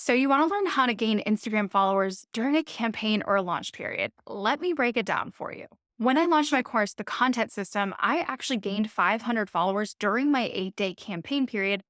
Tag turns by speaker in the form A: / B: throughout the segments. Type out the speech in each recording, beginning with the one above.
A: So you want to learn how to gain Instagram followers during a campaign or a launch period. Let me break it down for you. When I launched my course, The Content System, I actually gained 500 followers during my 8-day campaign period,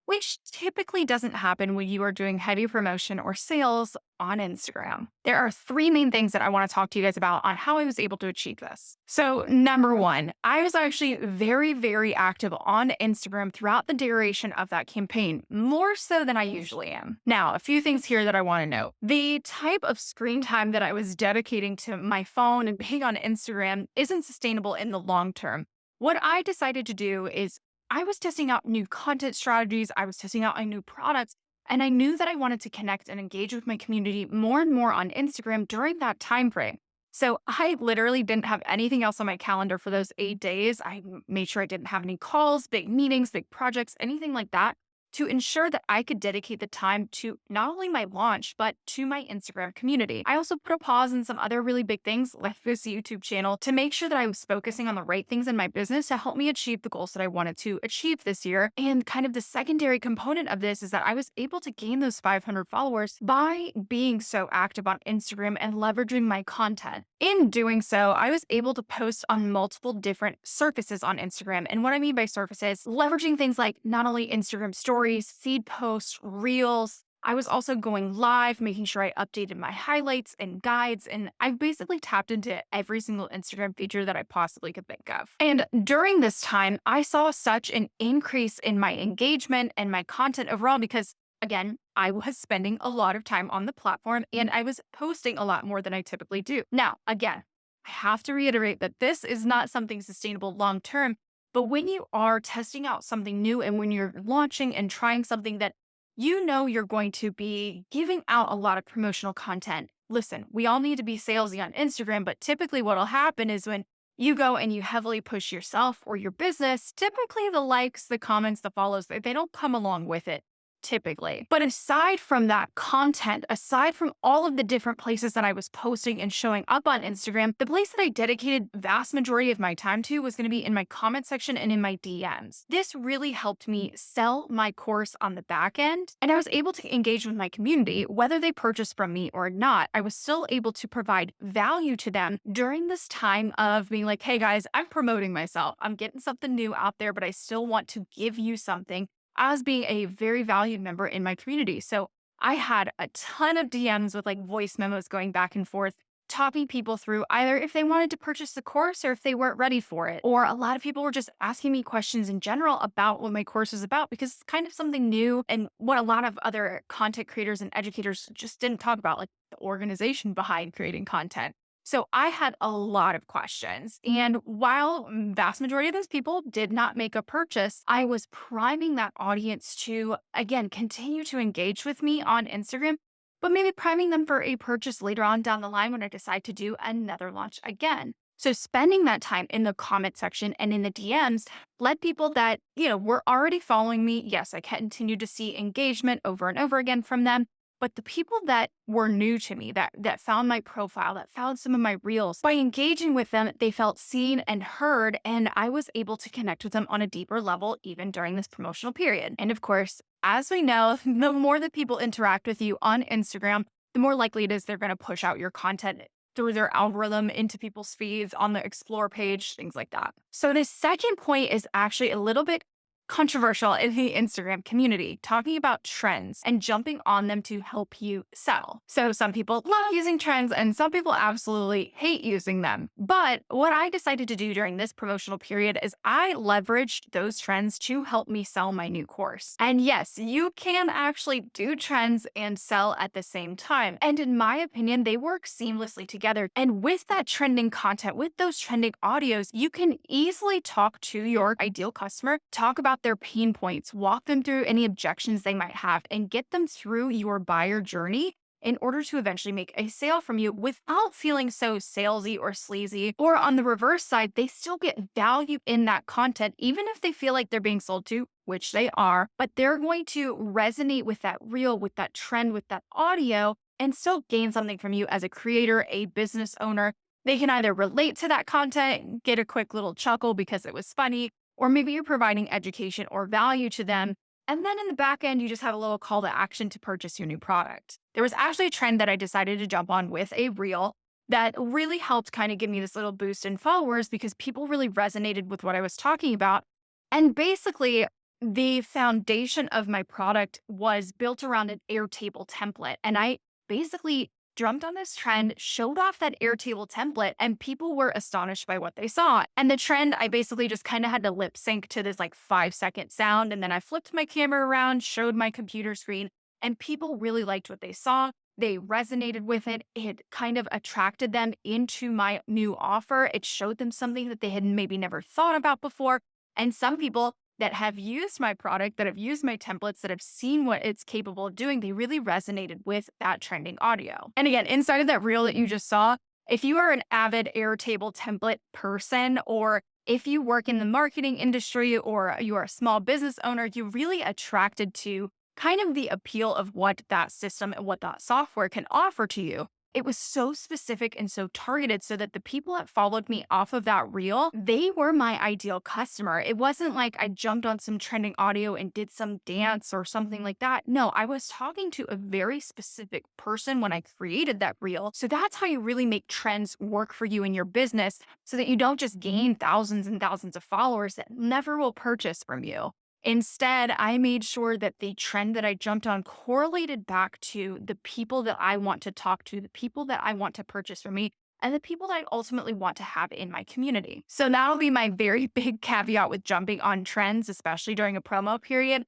A: which typically doesn't happen when you are doing heavy promotion or sales on Instagram. There are three main things that I want to talk to you guys about on how I was able to achieve this. So, number one, I was actually very, very active on Instagram throughout the duration of that campaign, more so than I usually am. Now, a few things here that I want to note. The type of screen time that I was dedicating to my phone and being on Instagram isn't sustainable in the long term. What I decided to do is I was testing out new content strategies. I was testing out new products. And I knew that I wanted to connect and engage with my community more and more on Instagram during that time frame. So I literally didn't have anything else on my calendar for those 8 days. Made sure I didn't have any calls, big meetings, big projects, anything like that to ensure that I could dedicate the time to not only my launch, but to my Instagram community. I also put a pause in some other really big things like this YouTube channel to make sure that I was focusing on the right things in my business to help me achieve the goals that I wanted to achieve this year. And kind of the secondary component of this is that I was able to gain those 500 followers by being so active on Instagram and leveraging my content. In doing so, I was able to post on multiple different surfaces on Instagram. And what I mean by surfaces, leveraging things like not only Instagram stories, feed posts, reels. I was also going live, making sure I updated my highlights and guides. And I've basically tapped into every single Instagram feature that I possibly could think of. And during this time, I saw such an increase in my engagement and my content overall because again, I was spending a lot of time on the platform and I was posting a lot more than I typically do. Now, again, I have to reiterate that this is not something sustainable long term. But when you are testing out something new and when you're launching and trying something that you know you're going to be giving out a lot of promotional content, listen, we all need to be salesy on Instagram, but typically what'll happen is when you go and you heavily push yourself or your business, typically the likes, the comments, the follows, they don't come along with it. Typically. But aside from that content, aside from all of the different places that I was posting and showing up on Instagram, the place that I dedicated vast majority of my time to was going to be in my comment section and in my DMs. This really helped me sell my course on the back end, and I was able to engage with my community, whether they purchased from me or not. I was still able to provide value to them during this time of being like, hey guys, I'm promoting myself. I'm getting something new out there, but I still want to give you something as being a very valued member in my community. So I had a ton of DMs with like voice memos going back and forth, talking people through either if they wanted to purchase the course or if they weren't ready for it. Or a lot of people were just asking me questions in general about what my course is about because it's kind of something new and what a lot of other content creators and educators just didn't talk about, like the organization behind creating content. So I had a lot of questions. And while vast majority of those people did not make a purchase, I was priming that audience to, again, continue to engage with me on Instagram, but maybe priming them for a purchase later on down the line when I decide to do another launch again. So spending that time in the comment section and in the DMs led people that, were already following me. Yes, I continued to see engagement over and over again from them. But the people that were new to me, that found my profile, that found some of my reels, by engaging with them, they felt seen and heard, and I was able to connect with them on a deeper level, even during this promotional period. And of course, as we know, the more that people interact with you on Instagram, the more likely it is they're going to push out your content through their algorithm into people's feeds on the explore page, things like that. So the second point is actually a little bit controversial in the Instagram community, talking about trends and jumping on them to help you sell. So some people love using trends and some people absolutely hate using them. But what I decided to do during this promotional period is I leveraged those trends to help me sell my new course. And yes, you can actually do trends and sell at the same time. And in my opinion, they work seamlessly together. And with that trending content, with those trending audios, you can easily talk to your ideal customer, talk about their pain points, walk them through any objections they might have, and get them through your buyer journey in order to eventually make a sale from you without feeling so salesy or sleazy. Or on the reverse side, they still get value in that content, even if they feel like they're being sold to, which they are, but they're going to resonate with that reel, with that trend, with that audio, and still gain something from you as a creator, a business owner. They can either relate to that content, get a quick little chuckle because it was funny, or maybe you're providing education or value to them And then in the back end, you just have a little call to action to purchase your new product. There was actually a trend that I decided to jump on with a reel that really helped kind of give me this little boost in followers because people really resonated with what I was talking about. And basically, the foundation of my product was built around an Airtable template. And I basically jumped on this trend, showed off that Airtable template, and people were astonished by what they saw. And the trend, I basically just kind of had to lip sync to this like 5-second sound. And then I flipped my camera around, showed my computer screen, and people really liked what they saw. They resonated with it. It kind of attracted them into my new offer. It showed them something that they had maybe never thought about before. And some people that have used my product, that have used my templates, that have seen what it's capable of doing, they really resonated with that trending audio. And again, inside of that reel that you just saw, if you are an avid Airtable template person, or if you work in the marketing industry, or you are a small business owner, you're really attracted to kind of the appeal of what that system and what that software can offer to you. It was so specific and so targeted so that the people that followed me off of that reel, they were my ideal customer. It wasn't like I jumped on some trending audio and did some dance or something like that. No, I was talking to a very specific person when I created that reel. So that's how you really make trends work for you in your business so that you don't just gain thousands and thousands of followers that never will purchase from you. Instead, I made sure that the trend that I jumped on correlated back to the people that I want to talk to, the people that I want to purchase from me, and the people that I ultimately want to have in my community. So that'll be my very big caveat with jumping on trends, especially during a promo period,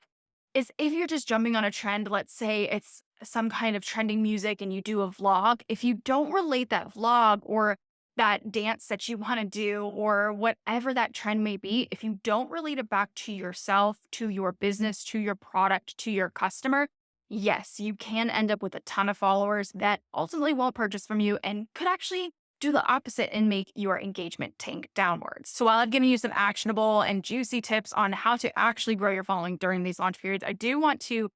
A: is if you're just jumping on a trend, let's say it's some kind of trending music and you do a vlog, if you don't relate that vlog or that dance that you want to do or whatever that trend may be, if you don't relate it back to yourself, to your business, to your product, to your customer, yes, you can end up with a ton of followers that ultimately won't purchase from you and could actually do the opposite and make your engagement tank downwards. So while I've given you some actionable and juicy tips on how to actually grow your following during these launch periods, I do want to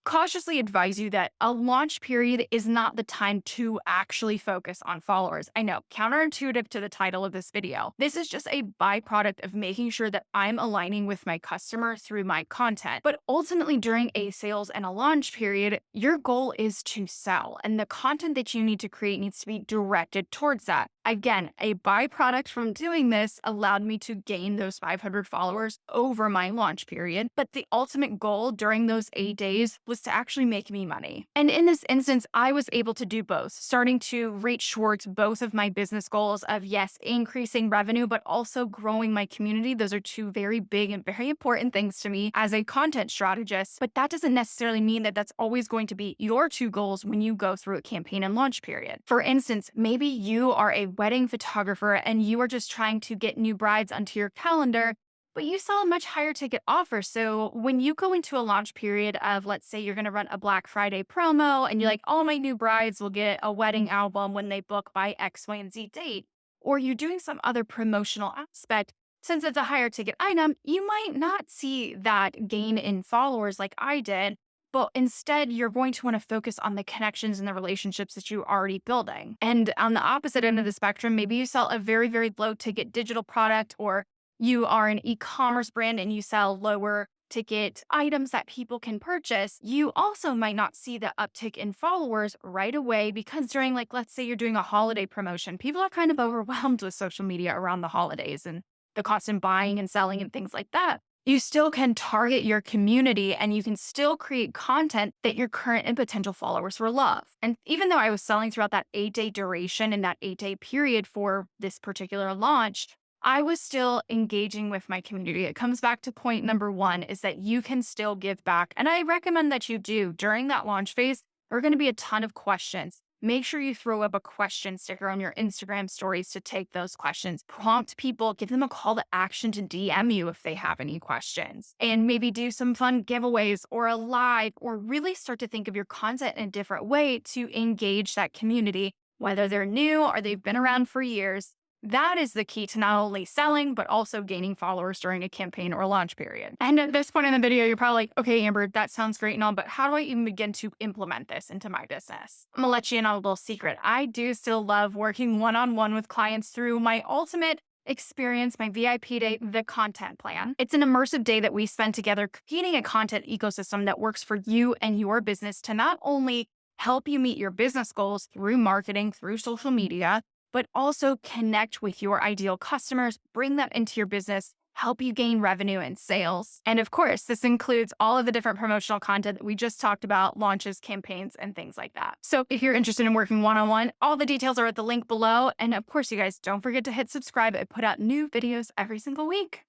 A: cautiously advise you that a launch period is not the time to actually focus on followers. I know, counterintuitive to the title of this video. This is just a byproduct of making sure that I'm aligning with my customer through my content. But ultimately, during a sales and a launch period, your goal is to sell, and the content that you need to create needs to be directed towards that. Again, a byproduct from doing this allowed me to gain those 500 followers over my launch period. But the ultimate goal during those 8 days was to actually make me money. And in this instance, I was able to do both, starting to reach towards both of my business goals of, yes, increasing revenue, but also growing my community. Those are two very big and very important things to me as a content strategist. But that doesn't necessarily mean that that's always going to be your two goals when you go through a campaign and launch period. For instance, maybe you are a wedding photographer and you are just trying to get new brides onto your calendar, but you sell a much higher ticket offer. So when you go into a launch period of, let's say you're going to run a Black Friday promo and you're like, all my new brides will get a wedding album when they book by X, Y, and Z date, or you're doing some other promotional aspect, since it's a higher ticket item, you might not see that gain in followers like I did. But instead, you're going to want to focus on the connections and the relationships that you're already building. And on the opposite end of the spectrum, maybe you sell a very, very low ticket digital product, or you are an e-commerce brand and you sell lower ticket items that people can purchase. You also might not see the uptick in followers right away because during, like, let's say you're doing a holiday promotion, people are kind of overwhelmed with social media around the holidays and the cost in buying and selling and things like that. You still can target your community and you can still create content that your current and potential followers will love. And even though I was selling throughout that 8-day duration and that 8-day period for this particular launch, I was still engaging with my community. It comes back to point number one, is that you can still give back. And I recommend that you do. During that launch phase, there are going to be a ton of questions. Make sure you throw up a question sticker on your Instagram stories to take those questions. Prompt people, give them a call to action to DM you if they have any questions. And maybe do some fun giveaways or a live, or really start to think of your content in a different way to engage that community, whether they're new or they've been around for years. That is the key to not only selling, but also gaining followers during a campaign or launch period. And at this point in the video, you're probably like, okay, Amber, that sounds great and all, but how do I even begin to implement this into my business? I'm gonna let you in on a little secret. I do still love working one-on-one with clients through my ultimate experience my VIP day, the content plan. It's an immersive day that we spend together creating a content ecosystem that works for you and your business to not only help you meet your business goals through marketing, through social media, but also connect with your ideal customers, bring them into your business, help you gain revenue and sales. And of course, this includes all of the different promotional content that we just talked about, launches, campaigns, and things like that. So if you're interested in working one-on-one, all the details are at the link below. And of course, you guys don't forget to hit subscribe. I put out new videos every single week.